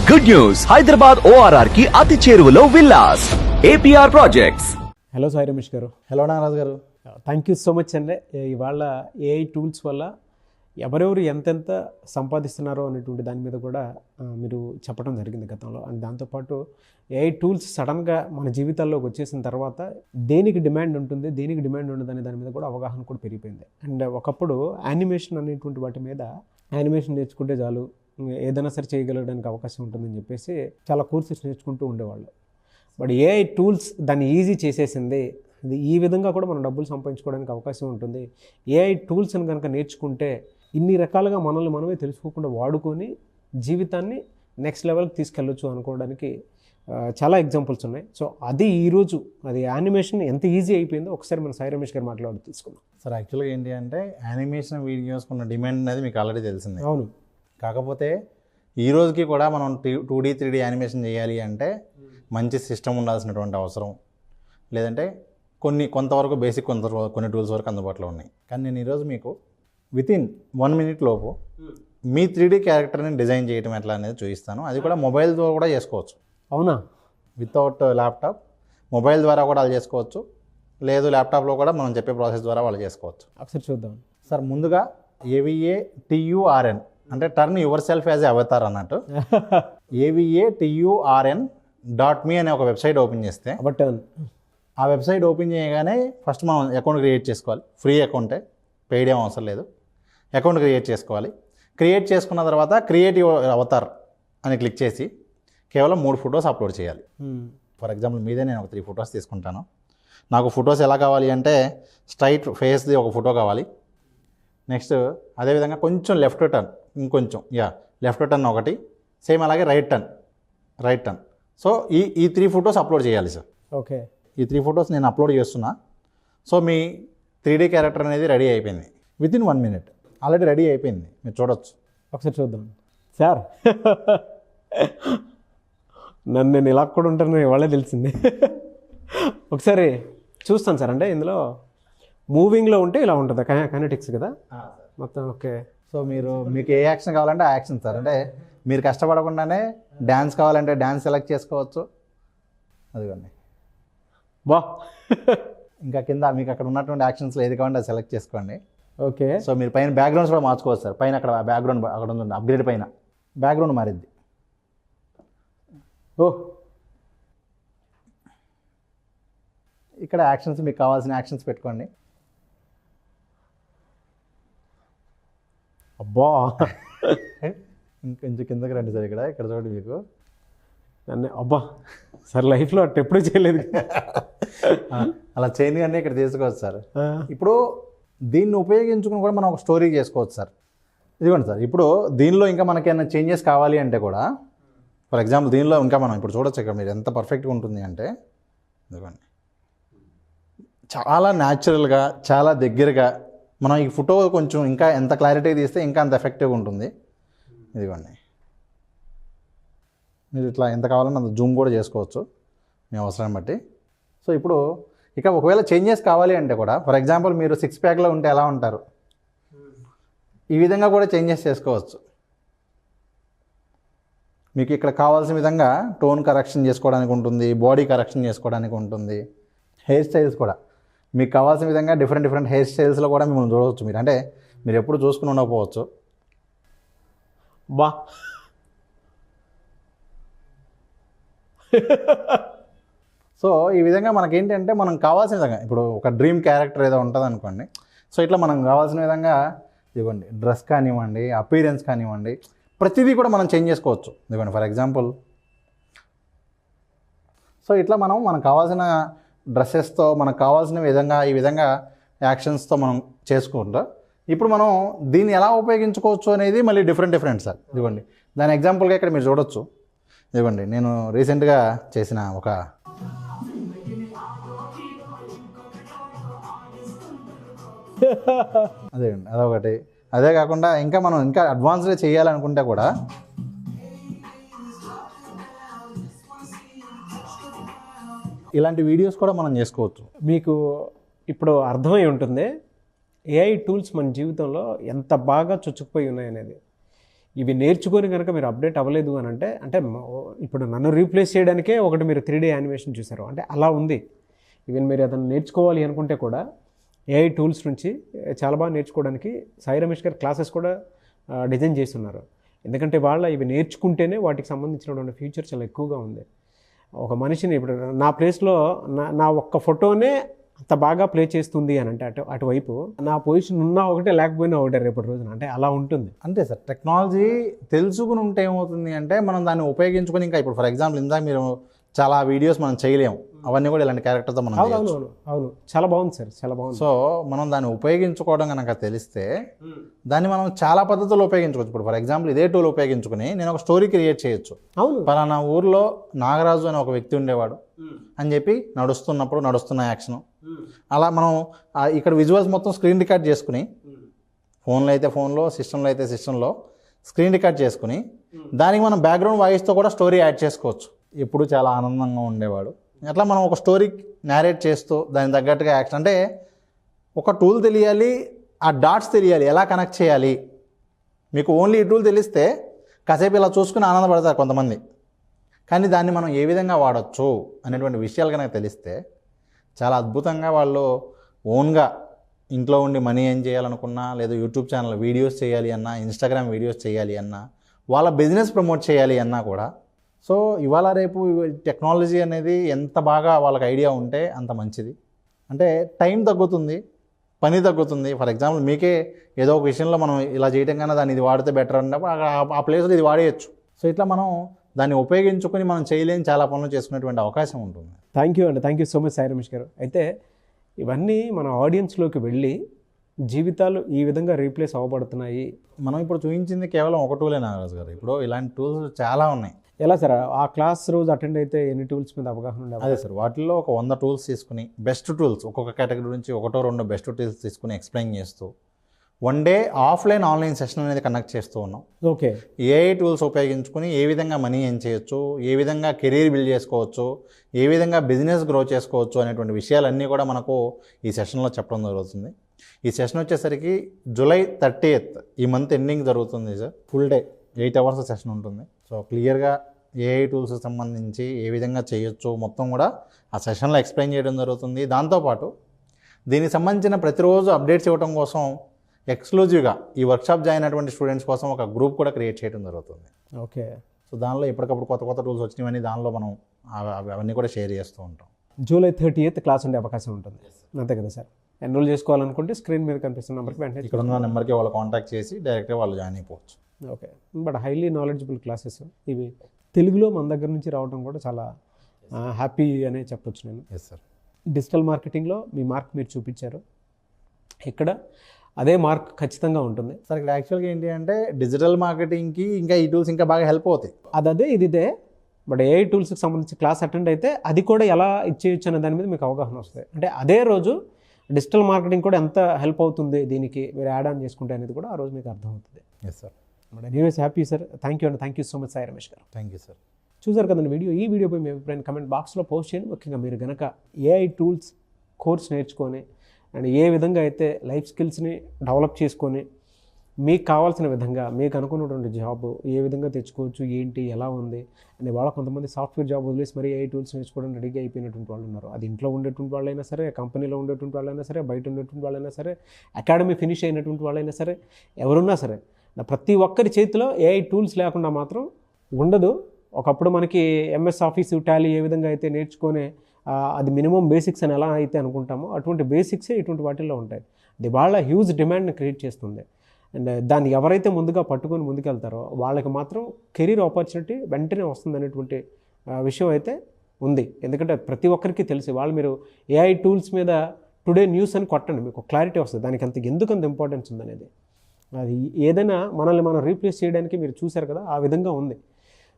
Good news, Hyderabad ORR కి అతి చేరువలో villas APR projects. Hello Sai Ramesh గారు. హలో నాగరాజు గారు. థ్యాంక్ యూ సో మచ్ అండి. ఇవాళ AI టూల్స్ వల్ల ఎవరెవరు ఎంతెంత సంపాదిస్తున్నారో అనేటువంటి దాని మీద కూడా మీరు చెప్పడం జరిగింది గతంలో. అండ్ దాంతోపాటు AI టూల్స్ సడన్గా మన జీవితాల్లోకి వచ్చేసిన తర్వాత దేనికి డిమాండ్ ఉంటుంది, దేనికి డిమాండ్ ఉండదు అనే దాని మీద కూడా అవగాహన కూడా పెరిగిపోయింది. అండ్ ఒకప్పుడు యానిమేషన్ అనేటువంటి వాటి మీద యానిమేషన్ నేర్చుకుంటే చాలు, ఏదైనా సరే చేయగలగడానికి అవకాశం ఉంటుందని చెప్పేసి చాలా కోర్సెస్ నేర్చుకుంటూ ఉండేవాళ్ళు. బట్ AI టూల్స్ దాన్ని ఈజీ చేసేసింది. ఇది ఈ విధంగా కూడా మనం డబ్బులు సంపాదించుకోవడానికి అవకాశం ఉంటుంది. AI టూల్స్ని కనుక నేర్చుకుంటే ఇన్ని రకాలుగా మనల్ని మనమే తెలుసుకోకుండా వాడుకొని జీవితాన్ని నెక్స్ట్ లెవెల్కి తీసుకెళ్ళొచ్చు అనుకోవడానికి చాలా ఎగ్జాంపుల్స్ ఉన్నాయి. సో అది ఈరోజు అది యానిమేషన్ ఎంత ఈజీ అయిపోయిందో ఒకసారి మన సాయి రమేష్ గారు మాట్లాడి తీసుకుందాం. సార్ యాక్చువల్గా ఏంటి అంటే యానిమేషన్ వీడియోస్ ఉన్న డిమాండ్ అనేది మీకు ఆల్రెడీ తెలిసిందే. అవును. కాకపోతే ఈ రోజుకి కూడా మనం 2D 3D యానిమేషన్ చేయాలి అంటే మంచి సిస్టమ్ ఉండాల్సినటువంటి అవసరం, లేదంటే కొంతవరకు బేసిక్ కొన్ని టూల్స్ వరకు అందుబాటులో ఉన్నాయి. కానీ నేను ఈరోజు మీకు వితిన్ 1 minute లోపు మీ 3D క్యారెక్టర్ని డిజైన్ చేయడం ఎట్లా అనేది చూపిస్తాను. అది కూడా మొబైల్ ద్వారా కూడా చేసుకోవచ్చు. అవునా? వితౌట్ ల్యాప్టాప్ మొబైల్ ద్వారా కూడా వాళ్ళు చేసుకోవచ్చు, లేదు ల్యాప్టాప్లో కూడా మనం చెప్పే ప్రాసెస్ ద్వారా వాళ్ళు చేసుకోవచ్చు. ఒకసారి చూద్దాం సార్. ముందుగా AVATURN అంటే turn your self as Avatar అన్నట్టు AVATURN.me అనే ఒక వెబ్సైట్ ఓపెన్ చేస్తే ఆ వెబ్సైట్ ఓపెన్ చేయగానే ఫస్ట్ మనం అకౌంట్ క్రియేట్ చేసుకోవాలి. ఫ్రీ అకౌంటే, పెయిడ్ ఏం అవసరం లేదు. అకౌంట్ క్రియేట్ చేసుకోవాలి. క్రియేట్ చేసుకున్న తర్వాత క్రియేట్ యువర్ అవతార్ అని క్లిక్ చేసి కేవలం 3 ఫొటోస్ అప్లోడ్ చేయాలి. ఫర్ ఎగ్జాంపుల్ మీదే నేను ఒక 3 ఫొటోస్ తీసుకుంటాను. నాకు ఫొటోస్ ఎలా కావాలి అంటే స్ట్రైట్ ఫేస్ది ఒక ఫోటో కావాలి. నెక్స్ట్ అదేవిధంగా కొంచెం లెఫ్ట్ టర్న్, ఇంకొంచెం లెఫ్ట్ టర్న్ ఒకటి, సేమ్ అలాగే రైట్ టర్న్. సో ఈ 3 ఫొటోస్ అప్లోడ్ చేయాలి సార్. ఓకే. ఈ 3 ఫొటోస్ నేను అప్లోడ్ చేస్తున్నా. సో మీ 3D క్యారెక్టర్ అనేది రెడీ అయిపోయింది. వితిన్ 1 minute ఆల్రెడీ రెడీ అయిపోయింది, మీరు చూడొచ్చు. ఒకసారి చూద్దాం సార్. నన్ను నేను ఇలా కూడా ఉంటాను ఇవాళే తెలిసింది. ఒకసారి చూస్తాను సార్. అంటే ఇందులో మూవింగ్లో ఉంటే ఇలా ఉంటుంది, కైనెటిక్స్ కదా మొత్తం. ఓకే. సో మీకు ఏ యాక్షన్ కావాలంటే ఆ యాక్షన్ సార్. అంటే మీరు కష్టపడకుండానే డ్యాన్స్ కావాలంటే డ్యాన్స్ సెలెక్ట్ చేసుకోవచ్చు. అదిగోండి. బా. ఇంకా కింద మీకు అక్కడ ఉన్నటువంటి యాక్షన్స్లో ఏది కావాలంటే అది సెలెక్ట్ చేసుకోండి. ఓకే. సో మీరు పైన బ్యాక్గ్రౌండ్స్ కూడా మార్చుకోవచ్చు సార్. పైన అక్కడ బ్యాక్గ్రౌండ్ అక్కడ ఉంది, అప్గ్రేడ్ పైన బ్యాక్గ్రౌండ్ మారిద్ది. ఓ. ఇక్కడ యాక్షన్స్ మీకు కావాల్సిన యాక్షన్స్ పెట్టుకోండి. అబ్బా. ఇంకొంచెం కిందకి రండి సార్. ఇక్కడ చూడండి మీకు. నన్ను అబ్బా సార్ లైఫ్లో అట్టు ఎప్పుడూ చేయలేదు. అలా చేయని కానీ ఇక్కడ తీసుకోవచ్చు సార్. ఇప్పుడు దీన్ని ఉపయోగించుకుని కూడా మనం ఒక స్టోరీ చేసుకోవచ్చు సార్. ఇదిగోండి సార్. ఇప్పుడు దీనిలో ఇంకా మనకి ఏమైనా చేంజెస్ కావాలి అంటే కూడా, ఫర్ ఎగ్జాంపుల్ దీనిలో ఇంకా మనం ఇప్పుడు చూడొచ్చు ఇక్కడ మీరు ఎంత పర్ఫెక్ట్గా ఉంటుంది అంటే, ఇదిగోండి చాలా న్యాచురల్గా, చాలా దగ్గరగా మనం ఈ ఫోటో కొంచెం ఇంకా ఎంత క్లారిటీ తీస్తే ఇంకా అంత ఎఫెక్టివ్గా ఉంటుంది. ఇదిగోండి. మీరు ఇట్లా ఎంత కావాలన్నా అంత జూమ్ కూడా చేసుకోవచ్చు మీ అవసరాన్ని బట్టి. సో ఇప్పుడు ఇక ఒకవేళ చేంజెస్ కావాలి అంటే కూడా, ఫర్ ఎగ్జాంపుల్ మీరు 6 ప్యాక్లో ఉంటే ఎలా ఉంటారు, ఈ విధంగా కూడా చేంజెస్ చేసుకోవచ్చు. మీకు ఇక్కడ కావాల్సిన విధంగా టోన్ కరెక్షన్ చేసుకోవడానికి ఉంటుంది, బాడీ కరెక్షన్ చేసుకోవడానికి ఉంటుంది, హెయిర్ స్టైల్స్ కూడా మీకు కావాల్సిన విధంగా డిఫరెంట్ హెయిర్ స్టైల్స్లో కూడా మిమ్మల్ని చూడవచ్చు. మీరు ఎప్పుడు చూసుకుని ఉండకపోవచ్చు. బా. సో ఈ విధంగా మనకేంటంటే మనం కావాల్సిన విధంగా, ఇప్పుడు ఒక డ్రీమ్ క్యారెక్టర్ ఏదో ఉంటుంది అనుకోండి. సో ఇట్లా మనం కావాల్సిన విధంగా ఇదిగోండి, డ్రెస్ కానివ్వండి, అపీరెన్స్ కానివ్వండి, ప్రతిదీ కూడా మనం చేంజ్ చేసుకోవచ్చు. ఇదిగోండి ఫర్ ఎగ్జాంపుల్. సో ఇట్లా మనకు కావాల్సిన డ్రెస్సెస్తో మనకు కావాల్సిన విధంగా ఈ విధంగా యాక్షన్స్తో మనం చేసుకుంటా ఇప్పుడు మనం దీన్ని ఎలా ఉపయోగించుకోవచ్చు అనేది మళ్ళీ డిఫరెంట్ సార్. ఇదిగోండి దాని ఎగ్జాంపుల్గా ఇక్కడ మీరు చూడొచ్చు. ఇదిగోండి నేను రీసెంట్గా చేసిన ఒక అదొకటి. అదే కాకుండా ఇంకా మనం ఇంకా అడ్వాన్స్గా చేయాలనుకుంటే కూడా ఇలాంటి వీడియోస్ కూడా మనం చేసుకోవచ్చు. మీకు ఇప్పుడు అర్థమై ఉంటుంది AI టూల్స్ మన జీవితంలో ఎంత బాగా చొచ్చుకుపోయి ఉన్నాయనేది. ఇవి నేర్చుకొని కనుక మీరు అప్డేట్ అవ్వలేదు అని అంటే అంటే ఇప్పుడు నన్ను రీప్లేస్ చేయడానికే ఒకటి మీరు 3D యానిమేషన్ చూసారు అంటే అలా ఉంది. ఈవెన్ మీరు అతను నేర్చుకోవాలి అనుకుంటే కూడా ఏఐ టూల్స్ నుంచి చాలా బాగా నేర్చుకోవడానికి సాయి రమేష్ గారు క్లాసెస్ కూడా డిజైన్ చేస్తున్నారు. ఎందుకంటే ఇవి నేర్చుకుంటేనే వాటికి సంబంధించినటువంటి ఫ్యూచర్ చాలా ఎక్కువగా ఉంది. ఒక మనిషిని ఇప్పుడు నా ప్లేస్లో నా ఒక్క ఫోటోనే అంత బాగా ప్లే చేస్తుంది అని అంటే అటువైపు నా పొజిషన్ ఉన్నా ఒకటే లేకపోయినా ఒకటే రేపటి రోజున అంటే అలా ఉంటుంది. అంతే సార్, టెక్నాలజీ తెలుసుకుని ఉంటే ఏమవుతుంది అంటే మనం దాన్ని ఉపయోగించుకొని ఇంకా ఇప్పుడు ఫర్ ఎగ్జాంపుల్ ఇందాక మీరు చాలా వీడియోస్ మనం చేయలేము, అవన్నీ కూడా ఇలాంటి క్యారెక్టర్తో మనం అవును చాలా బాగుంది సార్, చాలా బాగుంది. సో మనం దాన్ని ఉపయోగించుకోవడం కనుక తెలిస్తే దాన్ని మనం చాలా పద్ధతుల్లో ఉపయోగించుకోవచ్చు. ఇప్పుడు ఫర్ ఎగ్జాంపుల్ ఇదే టూల్ ఉపయోగించుకుని నేను ఒక స్టోరీ క్రియేట్ చేయొచ్చు. అవును, పలానా ఊర్లో నాగరాజు అనే ఒక వ్యక్తి ఉండేవాడు అని చెప్పి నడుస్తున్న యాక్షన్ అలా మనం ఇక్కడ విజువల్స్ మొత్తం స్క్రీన్ రికార్డ్ చేసుకుని ఫోన్లో అయితే ఫోన్లో, సిస్టంలో అయితే సిస్టంలో స్క్రీన్ రికార్డ్ చేసుకుని దానికి మనం బ్యాక్గ్రౌండ్ వాయిస్తో కూడా స్టోరీ యాడ్ చేసుకోవచ్చు. ఎప్పుడు చాలా ఆనందంగా ఉండేవాడు అట్లా మనం ఒక స్టోరీ నేరేట్ చేస్తూ దానికి తగ్గట్టుగా యాక్షన్ అంటే ఒక టూల్ తెలియాలి, ఆ డాట్స్ తెలియాలి, ఎలా కనెక్ట్ చేయాలి. మీకు ఓన్లీ ఈ టూల్ తెలిస్తే కాసేపు ఇలా చూసుకుని ఆనందపడతారు కొంతమంది, కానీ దాన్ని మనం ఏ విధంగా వాడచ్చు అనేటువంటి విషయాలు కనుక తెలిస్తే చాలా అద్భుతంగా వాళ్ళు ఓన్గా ఇంట్లో ఉండి మనీ ఏం చేయాలనుకున్నా, లేదా యూట్యూబ్ ఛానల్ వీడియోస్ చేయాలి అన్నా, ఇన్స్టాగ్రామ్ వీడియోస్ చేయాలి అన్నా, వాళ్ళ బిజినెస్ ప్రమోట్ చేయాలి అన్నా కూడా. సో ఇవాళ రేపు టెక్నాలజీ అనేది ఎంత బాగా వాళ్ళకి ఐడియా ఉంటే అంత మంచిది. అంటే టైం తగ్గుతుంది, పని తగ్గుతుంది. ఫర్ ఎగ్జాంపుల్ మీకే ఏదో ఒక విషయంలో మనం ఇలా చేయడం కన్నా దాన్ని ఇది వాడితే బెటర్ అన్నప్పుడు ఆ ప్లేస్లో ఇది వాడేయచ్చు. సో ఇట్లా మనం దాన్ని ఉపయోగించుకొని మనం చేయలేని చాలా పనులు చేసుకునేటువంటి అవకాశం ఉంటుంది. Thank you so much Sai Ramesh గారు. అయితే ఇవన్నీ మన ఆడియన్స్లోకి వెళ్ళి జీవితాలు ఈ విధంగా రీప్లేస్ అవ్వబడుతున్నాయి. మనం ఇప్పుడు చూపించింది కేవలం ఒక టూలే నాగరాజు గారు, ఇప్పుడు ఇలాంటి టూల్స్ చాలా ఉన్నాయి. ఎలా సార్ ఆ క్లాస్ రోజు అటెండ్ అయితే ఎన్ని టూల్స్ మీద అవగాహన ఉండాలి? అదే సార్, వాటిల్లో ఒక 100 టూల్స్ తీసుకుని బెస్ట్ టూల్స్ ఒక్కొక్క కేటగిరీ నుంచి 1-2 బెస్ట్ టూల్స్ తీసుకుని ఎక్స్ప్లెయిన్ చేస్తూ one day offline online session అనేది కండక్ట్ చేస్తూ ఉన్నాం. ఓకే, ఏఐ టూల్స్ ఉపయోగించుకుని ఏ విధంగా మనీ ఏం చేయొచ్చు, ఏ విధంగా కెరీర్ బిల్డ్ చేసుకోవచ్చు, ఏ విధంగా బిజినెస్ గ్రో చేసుకోవచ్చు అనేటువంటి విషయాలన్నీ కూడా మనకు ఈ సెషన్లో చెప్పడం జరుగుతుంది. ఈ సెషన్ వచ్చేసరికి జూలై 30th ఈ మంత్ ఎండింగ్ జరుగుతుంది sir. Full day 8 hours session ఉంటుంది. సో క్లియర్గా ఏఐ టూల్స్కి సంబంధించి ఏ విధంగా చేయొచ్చు మొత్తం కూడా ఆ సెషన్లో ఎక్స్ప్లెయిన్ చేయడం జరుగుతుంది. దాంతోపాటు దీనికి సంబంధించిన ప్రతిరోజు అప్డేట్స్ ఇవ్వడం కోసం ఎక్స్క్లూజివ్గా ఈ వర్క్షాప్ జాయిన్ అయినటువంటి స్టూడెంట్స్ కోసం ఒక గ్రూప్ కూడా క్రియేట్ చేయడం జరుగుతుంది. ఓకే, సో దానిలో ఎప్పటికప్పుడు కొత్త టూల్స్ వచ్చినవన్నీ దానిలో మనం అవన్నీ కూడా షేర్ చేస్తూ ఉంటాం. జూలై 30th క్లాస్ ఉండే అవకాశం ఉంటుంది, అంతే కదా సార్? ఎన్రోల్ చేసుకోవాలనుకుంటే స్క్రీన్ మీద కనిపిస్తున్న నెంబర్కి వెంటనే ఇక్కడ ఉన్న నెంబర్కి వాళ్ళు కాంటాక్ట్ చేసి డైరెక్ట్గా వాళ్ళు జాయిన్ అయిపోవచ్చు. Okay, but highly knowledgeable classes ఇవి తెలుగులో మన దగ్గర నుంచి రావడం కూడా చాలా హ్యాపీ అనే చెప్పొచ్చు నేను. Yes sir. డిజిటల్ మార్కెటింగ్లో మీ మార్క్ మీరు చూపించారు, ఇక్కడ అదే మార్క్ ఖచ్చితంగా ఉంటుంది సార్. ఇక్కడ యాక్చువల్గా ఏంటి అంటే డిజిటల్ మార్కెటింగ్కి ఇంకా ఈ టూల్స్ ఇంకా బాగా హెల్ప్ అవుతాయి. అదే ఇదే, బట్ ఏఐ టూల్స్కి సంబంధించి క్లాస్ అటెండ్ అయితే అది కూడా ఎలా ఇచ్చేయచ్చు అనే దాని మీద మీకు అవగాహన వస్తుంది. అంటే అదే రోజు డిజిటల్ మార్కెటింగ్ కూడా ఎంత హెల్ప్ అవుతుంది దీనికి మీరు యాడ్ ఆన్ చేసుకుంటే అనేది కూడా ఆ రోజు మీకు అర్థమవుతుంది. Yes sir. But anyways happy sir, thank you so much Sai Ramesh garu. Thank you sir. చూసారు కదండి ఈ వీడియోపై మీ అభిప్రాయం కమెంట్ బాక్స్లో పోస్ట్ చేయండి. ముఖ్యంగా మీరు కనుక ఏఐ టూల్స్ కోర్స్ నేర్చుకొని అండ్ ఏ విధంగా అయితే లైఫ్ స్కిల్స్ని డెవలప్ చేసుకొని మీకు కావాల్సిన విధంగా మీకు అనుకున్నటువంటి జాబ్ ఏ విధంగా తెచ్చుకోవచ్చు, ఏంటి, ఎలా ఉంది అని వాళ్ళ కొంతమంది సాఫ్ట్వేర్ జాబ్ వదిలేసి మరి ఏఐ టూల్స్ నేర్చుకోవడానికి రెడీగా అయిపోయినటువంటి వాళ్ళు ఉన్నారు. అది ఇంట్లో ఉండేటువంటి వాళ్ళైనా సరే, కంపెనీలో ఉండేటువంటి వాళ్ళైనా సరే, బయట ఉండేటువంటి వాళ్ళైనా సరే, అకాడమీ ఫినిష్ అయినటువంటి వాళ్ళైనా సరే, ఎవరున్నా సరే ప్రతి ఒక్కరి చేతిలో ఏఐ టూల్స్ లేకుండా మాత్రం ఉండదు. ఒకప్పుడు మనకి ఎంఎస్ ఆఫీసు, టాలీ ఏ విధంగా అయితే నేర్చుకొని అది మినిమం బేసిక్స్ అని ఎలా అయితే అనుకుంటామో అటువంటి బేసిక్సే ఇటువంటి వాటిల్లో ఉంటాయి. అది వాళ్ళ హ్యూజ్ డిమాండ్ని క్రియేట్ చేస్తుంది. అండ్ దాన్ని ఎవరైతే ముందుగా పట్టుకొని ముందుకెళ్తారో వాళ్ళకి మాత్రం కెరీర్ ఆపర్చునిటీ వెంటనే వస్తుంది అనేటువంటి విషయం అయితే ఉంది. ఎందుకంటే ప్రతి ఒక్కరికి తెలిసి వాళ్ళు మీరు ఏఐ టూల్స్ మీద టుడే న్యూస్ అని కొట్టండి, మీకు క్లారిటీ వస్తుంది దానికి ఎందుకంత ఇంపార్టెన్స్ ఉందనేది. అది ఏదైనా మనల్ని మనం రీప్లేస్ చేయడానికి మీరు చూశారు కదా, ఆ విధంగా ఉంది.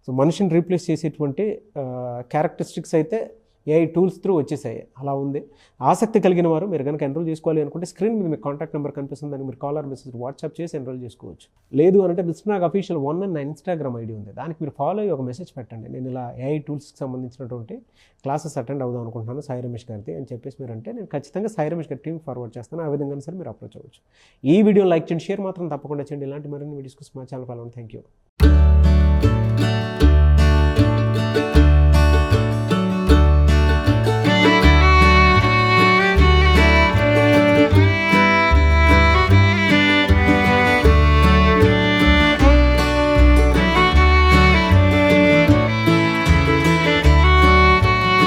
సో మనిషిని రీప్లేస్ చేసేటువంటి క్యారెక్టరిస్టిక్స్ అయితే ఏఐ టూల్స్ త్రూ వచ్చేసాయి, అలా ఉంది. ఆసక్తి కలిగిన వారు మీరు కనుక ఎన్రోల్ చేసుకోవాలి అనుకుంటే స్క్రీన్ మీద మీకు కాంటాక్ట్ నెంబర్ కనిపిస్తుంది, దానికి మీరు కాల్ ఆర్ మెసేజ్ వాట్సాప్ చేసి ఎన్రోల్ చేసుకోవచ్చు. లేదు అంటే మిస్టర్ నాగ్ అఫీషియల్ 1 అని నా ఇన్స్టాగ్రామ్ ఐడి ఉంది, దానికి మీరు ఫాలో అయ్యి ఒక మెసేజ్ పెట్టండి, నేను ఇలా ఏఐ టూల్స్కి సంబంధించినటువంటి క్లాసెస్ అటెండ్ అవుదాం అనుకుంటున్నాను సాయి రమేష్ గారిది అని చెప్పేసి మీరు అంటే నేను ఖచ్చితంగా సాయి రమేష్ గారి టీం ఫార్వర్డ్ చేస్తాను. ఆ విధంగా సరే మీరు అప్రోచ్ అవ్వచ్చు. ఈ వీడియో లైక్ చేయండి, షేర్ మాత్రం తప్పకుండా చేయండి. ఇలాంటి మరిన్ని వీడియోస్ కోసం మా ఛానల్ ఫాలో అవ్వండి. Thank you.